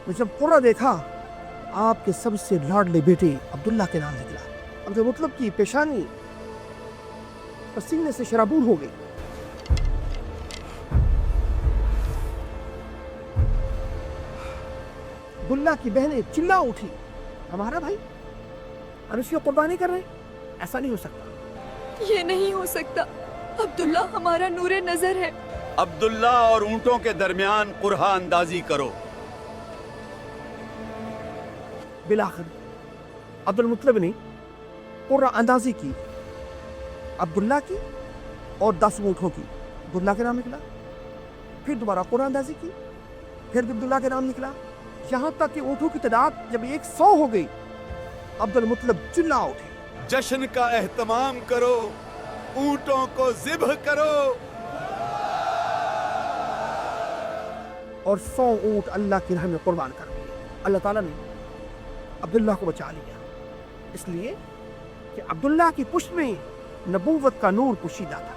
तो जब कुर्रा देखा, आपके सबसे लाडले बेटे अब्दुल्ला के नाम निकला। अब मतलब की पेशानी पसीने से शराबूर हो गई। अब्दुल्ला की बहनें चिल्ला उठी, हमारा भाई हम इसकी कुर्बानी कर रहे हैं, ऐसा नहीं हो सकता। ये नहीं हो सकता, अब्दुल्ला हमारा नूरे नजर है। अब्दुल्ला और ऊंटों के दरमियान कुरहा अंदाजी करो। बिलाखिर अब्दुल मुत्तलिब ने कुर्रा अंदाजी की, अब्दुल्ला की और 10 ऊँटों की। अब्दुल्ला के नाम निकला। फिर दोबारा कुर्रा अंदाजी की, फिर भी अब्दुल्ला के नाम निकला। यहाँ तक कि ऊँटों की तादाद जब 100 हो गई, अब्दुल मुत्तलिब चिल्ला उठे, जश्न का एहतमाम करो, ऊंटों को ज़िब्ह करो। और 100 ऊँट अल्लाह की राह में कुर्बान कर दिए। अल्लाह ताला ने अब्दुल्ला को बचा लिया, इसलिए कि अब्दुल्ला की पुष्ट में नबूवत का नूर पोशीदा था।